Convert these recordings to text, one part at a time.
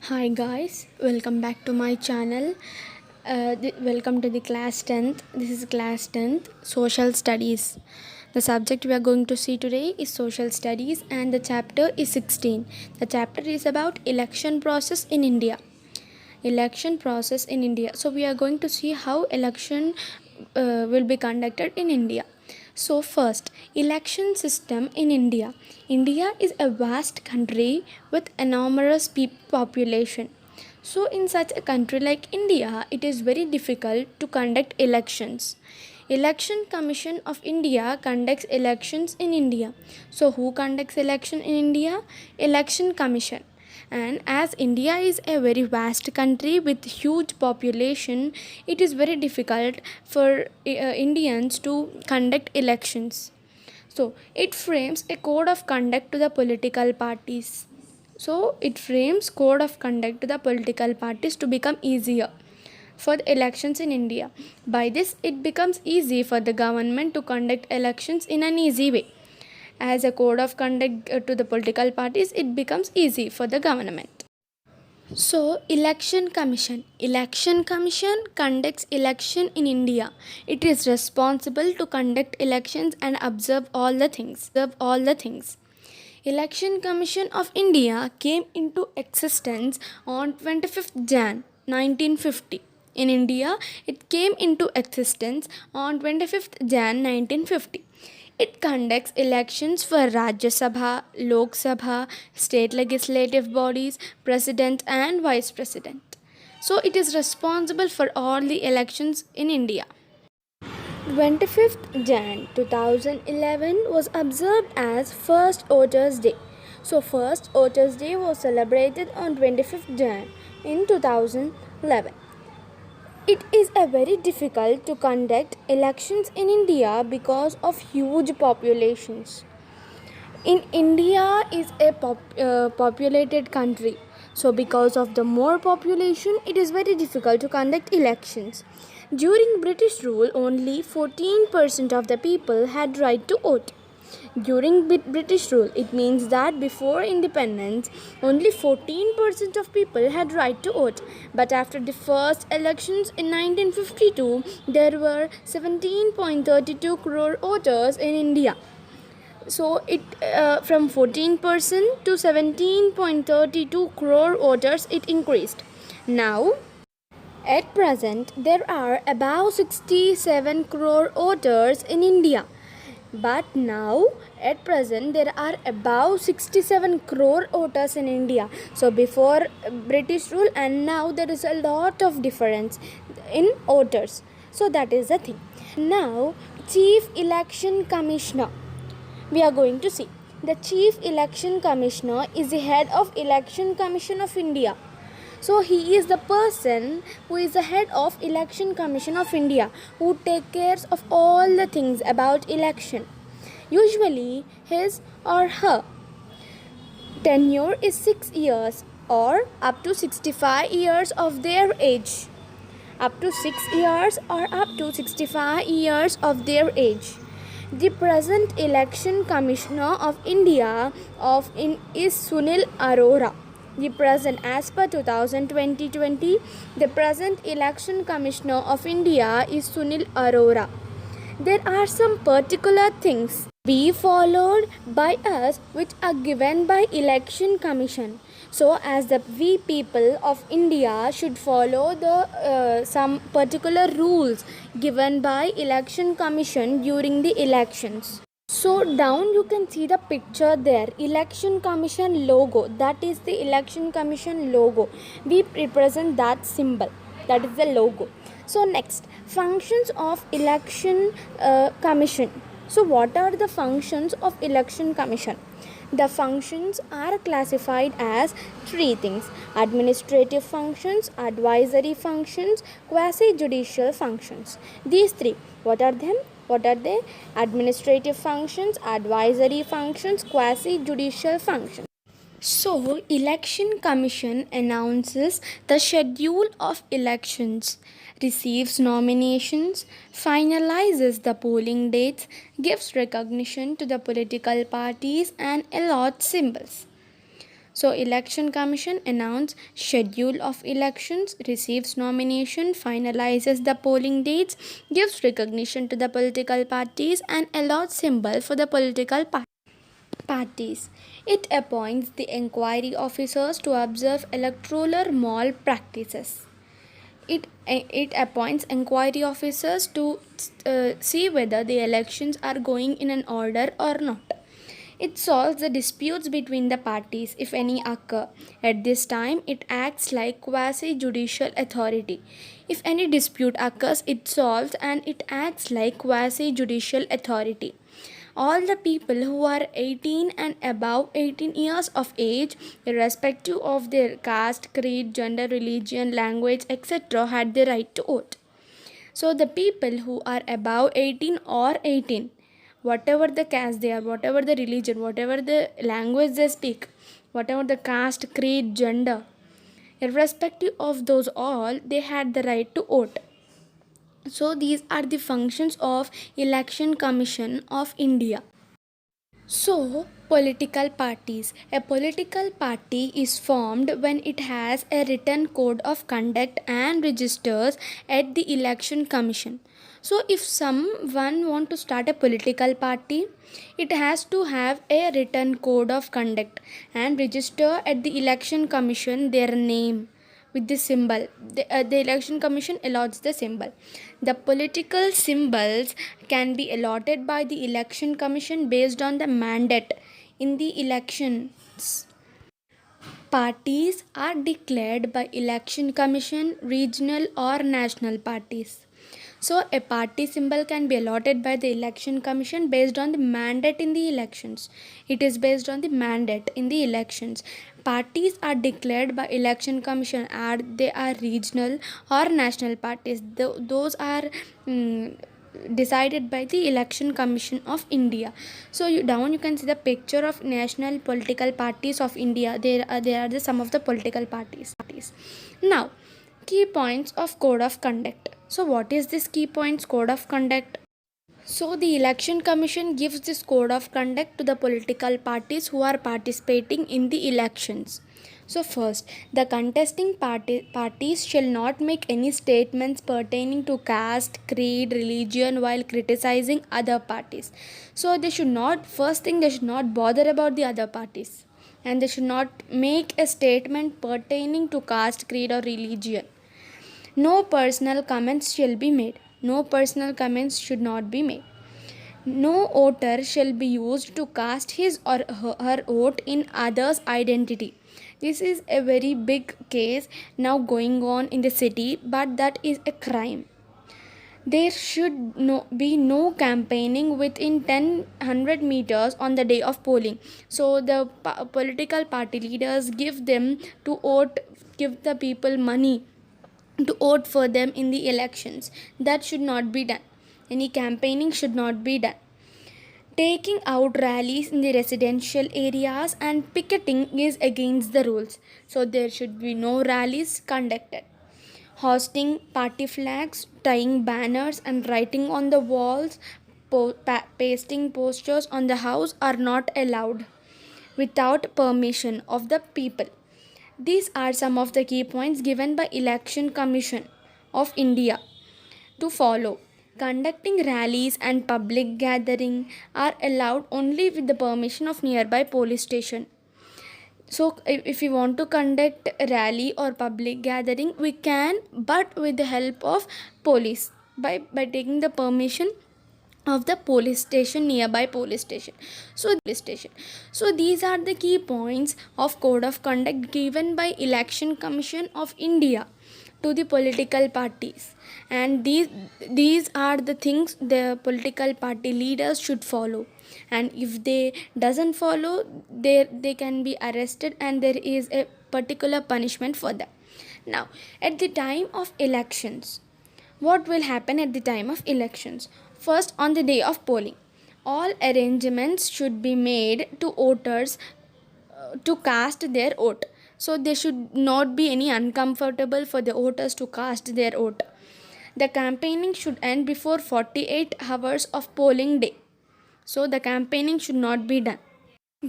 Hi guys, welcome back to my channel. Welcome to the class 10th. This is class 10th Social Studies. The subject we are going to see today is Social Studies and the chapter is 16. The chapter is about election process in India. Election process in India. So we are going to see how election will be conducted in India. So first, election system in India. India is a vast country with enormous population. So in such a country like India, it is very difficult to conduct elections. Election Commission of India conducts elections in India. So who conducts election in India? Election Commission. And as India is a very vast country with huge population, it is very difficult for Indians to conduct elections. So it frames a code of conduct to the political parties. So it frames code of conduct to the political parties to become easier for the elections in India. By this, it becomes easy for the government to conduct elections in an easy way. As a code of conduct to the political parties, it becomes easy for the government. So, Election Commission. Election Commission conducts election in India. It is responsible to conduct elections and observe all the things. Election Commission of India came into existence on 25th Jan 1950. In India, it came into existence on 25th Jan 1950. It conducts elections for Rajya Sabha, Lok Sabha, state legislative bodies, president and vice president. So it is responsible for all the elections in India. 25th Jan 2011 was observed as First Voters Day. So First Voters Day was celebrated on 25th Jan in 2011. It is a very difficult to conduct elections in India because of huge populations. In India is a populated country. So because of the more population, it is very difficult to conduct elections. During British rule, only 14% of the people had right to vote. During British rule, it means that before independence, only 14% of people had right to vote. But after the first elections in 1952, there were 17.32 crore voters in India. So it from 14% to 17.32 crore voters it increased. Now at present there are about 67 crore voters in India. But now at present there are about 67 crore voters in India. So before British rule and now there is a lot of difference in voters. So that is the thing. Now Chief Election Commissioner we are going to see. The Chief Election Commissioner is the head of Election Commission of India. So he is the person who is the head of Election Commission of India, who takes care of all the things about election. Usually his or her tenure is 6 years or up to 65 years of their age. Up to 6 years or up to 65 years of their age. The present Election Commissioner of India is Sunil Arora. The present, as per 2020, the present Election Commissioner of India is Sunil Arora. There are some particular things be followed by us which are given by Election Commission. So as we people of India should follow the some particular rules given by Election Commission during the elections. So down you can see the picture there, Election Commission logo. That is the Election Commission logo. We represent that symbol. That is the logo. So next, functions of Election Commission. So what are the functions of Election Commission? The functions are classified as three things: administrative functions, advisory functions, quasi-judicial functions. These three, what are them? What are they? Administrative functions, advisory functions, quasi-judicial functions. So, Election Commission announces the schedule of elections, receives nominations, finalizes the polling dates, gives recognition to the political parties and allots symbols. So election commission announces schedule of elections, receives nomination, finalizes the polling dates, gives recognition to the political parties and allots symbol for the political parties. It appoints the enquiry officers to observe electoral malpractices. It appoints inquiry officers to see whether the elections are going in an order or not. It solves the disputes between the parties if any occur. At this time, it acts like quasi judicial authority. If any dispute occurs, it solves and it acts like quasi judicial authority. All the people who are 18 and above 18 years of age, irrespective of their caste, creed, gender, religion, language, etc., had the right to vote. So the people who are above 18 or 18, whatever the caste they are, whatever the religion, whatever the language they speak, whatever the caste, creed, gender, irrespective of those all, they had the right to vote. So these are the functions of Election Commission of India. So, political parties. A political party is formed when it has a written code of conduct and registers at the election commission. So, if someone want to start a political party, it has to have a written code of conduct and register at the election commission their name with the symbol. The election commission allots the symbol. The political symbols can be allotted by the election commission based on the mandate in the elections. Parties are declared by election commission, regional or national parties. So a party symbol can be allotted by the election commission based on the mandate in the elections. It is based on the mandate in the elections. Parties are declared by election commission, they are regional or national parties. Those are decided by the election commission of India. So you can see the picture of national political parties of India. There are some of the political parties. Now, key points of code of conduct. So what is this key points code of conduct? So the election commission gives this code of conduct to the political parties who are participating in the elections. So first, the contesting parties shall not make any statements pertaining to caste, creed, religion while criticizing other parties. So they should not bother about the other parties, and they should not make a statement pertaining to caste, creed or religion. No personal comments shall be made. No personal comments should not be made. No voter shall be used to cast his or her vote in others' identity. This is a very big case now going on in the city, but that is a crime. There should be no campaigning within 100 meters on the day of polling. So the political party leaders give them to vote, give the people money to vote for them in the elections. That should not be done. Any campaigning should not be done. Taking out rallies in the residential areas and picketing is against the rules. So there should be no rallies conducted. Hosting party flags, tying banners and writing on the walls, pasting posters on the house are not allowed without permission of the people. These are some of the key points given by Election Commission of India to follow. Conducting rallies and public gathering are allowed only with the permission of nearby police station. So if we want to conduct a rally or public gathering, we can, but with the help of police, by taking the permission of the police station, nearby police station. So these are the key points of code of conduct given by Election Commission of India to the political parties, and these are the things the political party leaders should follow, and if they doesn't follow, they can be arrested and there is a particular punishment for them. Now, at the time of elections, what will happen at the time of elections? First, on the day of polling, all arrangements should be made to voters to cast their vote. So there should not be any uncomfortable for the voters to cast their vote. The campaigning should end before 48 hours of polling day. So the campaigning should not be done.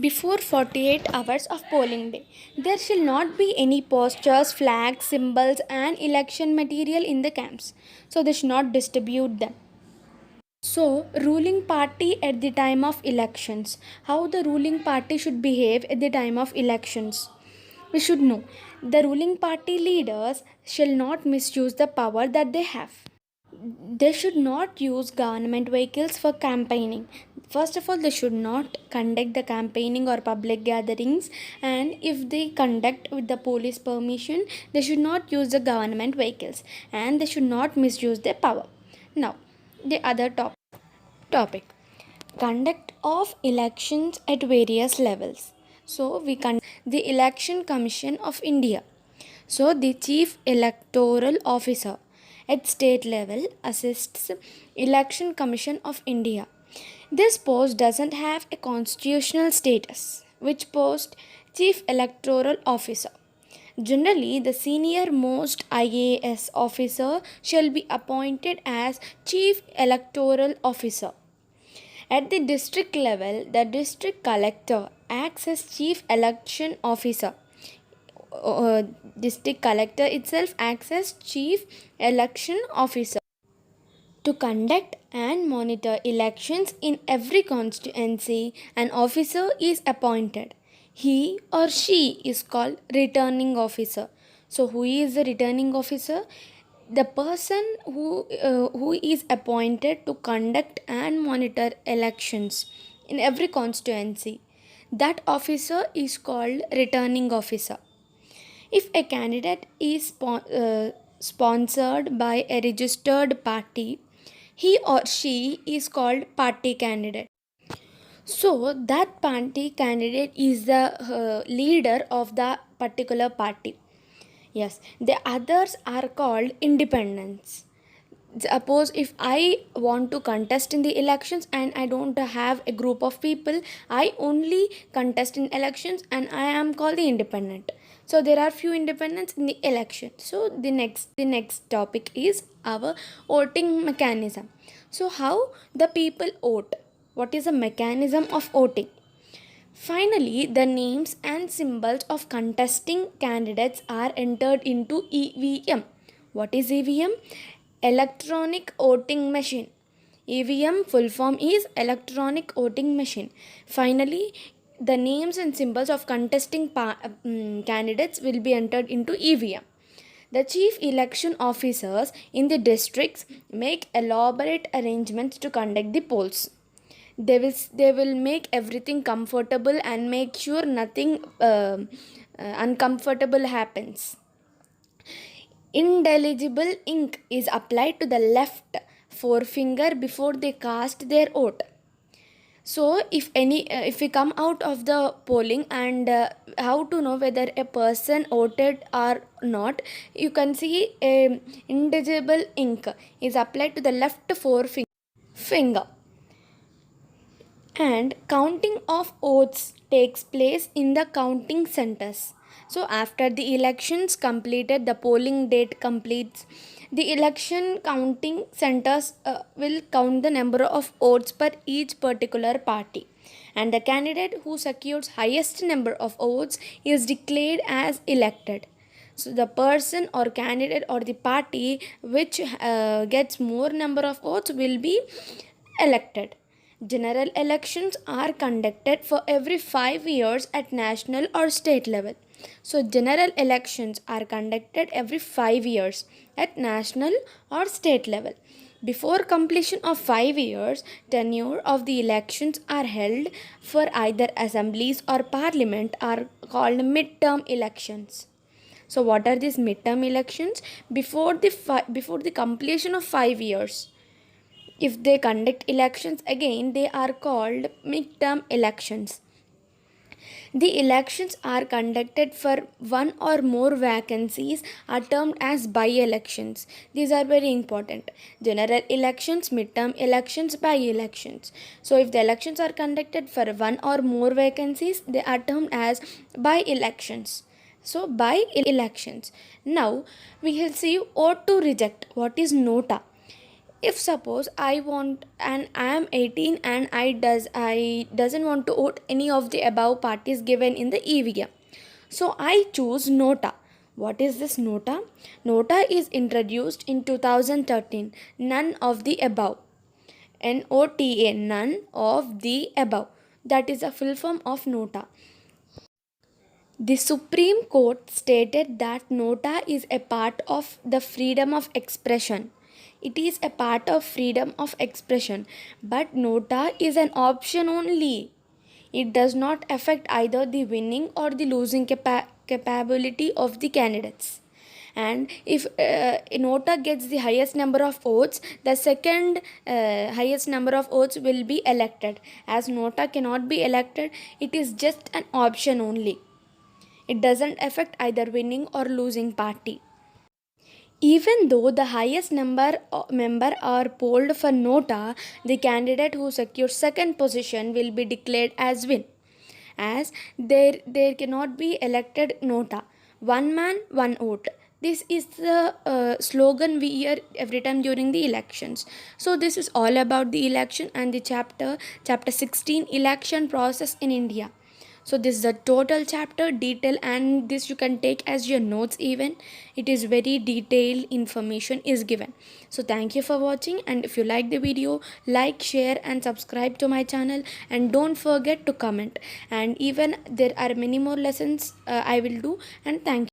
Before 48 hours of polling day, there shall not be any posters, flags, symbols, and election material in the camps. So they should not distribute them. So, ruling party at the time of elections. How the ruling party should behave at the time of elections. We should know. The ruling party leaders shall not misuse the power that they have. They should not use government vehicles for campaigning. First of all, they should not conduct the campaigning or public gatherings, and if they conduct with the police permission, they should not use the government vehicles, and they should not misuse their power. Now, the other topic, conduct of elections at various levels. So, we conduct the Election Commission of India. So, the Chief Electoral Officer at state level assists Election Commission of India. This post doesn't have a constitutional status, which post Chief Electoral Officer. Generally, the senior most IAS officer shall be appointed as Chief Electoral Officer. At the district level, the district collector acts as Chief Election Officer. District collector itself acts as Chief Election Officer. To conduct and monitor elections in every constituency, an officer is appointed. He or she is called returning officer. So, who is the returning officer? The person who is appointed to conduct and monitor elections in every constituency. That officer is called returning officer. If a candidate is sponsored by a registered party, he or she is called party candidate. So, that party candidate is the leader of the particular party. Yes, the others are called independents. Suppose if I want to contest in the elections and I don't have a group of people, I only contest in elections and I am called the independent. So there are few independents in the election. So the next topic is our voting mechanism. So how the people vote? What is the mechanism of voting? Finally, the names and symbols of contesting candidates are entered into EVM. What is EVM? Electronic voting machine. EVM full form is electronic voting machine. Finally, the names and symbols of contesting candidates will be entered into EVM. The chief election officers in the districts make elaborate arrangements to conduct the polls. They will make everything comfortable and make sure nothing uncomfortable happens. Indelible ink is applied to the left forefinger before they cast their vote. So if we come out of the polling and how to know whether a person voted or not, you can see a indelible ink is applied to the left forefinger. And counting of votes takes place in the counting centers. So after the elections completed, the polling date completes, the election counting centers will count the number of votes per each particular party, and the candidate who secures highest number of votes is declared as elected. So the person or candidate or the party which gets more number of votes will be elected. General elections are conducted for every 5 years at national or state level. So, general elections are conducted every 5 years at national or state level. Before completion of 5 years, tenure of the elections are held for either assemblies or parliament are called mid-term elections. So, what are these mid-term elections? Before the completion of 5 years. If they conduct elections again, they are called midterm elections. The elections are conducted for one or more vacancies are termed as by-elections. These are very important. General elections, midterm elections, by-elections. So if the elections are conducted for one or more vacancies, they are termed as by-elections. So by-elections. Now we will see vote to reject. What is NOTA? if suppose I want and I am 18 and I doesn't want to vote any of the above parties given in the EVM, so I choose NOTA. What is this NOTA? NOTA is introduced in 2013. None of the above. NOTA, none of the above. That is a full form of NOTA. The Supreme Court stated that NOTA is a part of the freedom of expression. It is a part of freedom of expression, but NOTA is an option only. It does not affect either the winning or the losing capability of the candidates. And if NOTA gets the highest number of votes, the second highest number of votes will be elected. As NOTA cannot be elected, it is just an option only. It doesn't affect either winning or losing party. Even though the highest member are polled for NOTA, the candidate who secures second position will be declared as win. As there cannot be elected NOTA. One man, one vote. This is the slogan we hear every time during the elections. So this is all about the election and the chapter 16, election process in India. So this is a total chapter detail, and this you can take as your notes even. It is very detailed information is given. So thank you for watching, and if you like the video, like, share and subscribe to my channel, and don't forget to comment. And even there are many more lessons I will do, and thank you.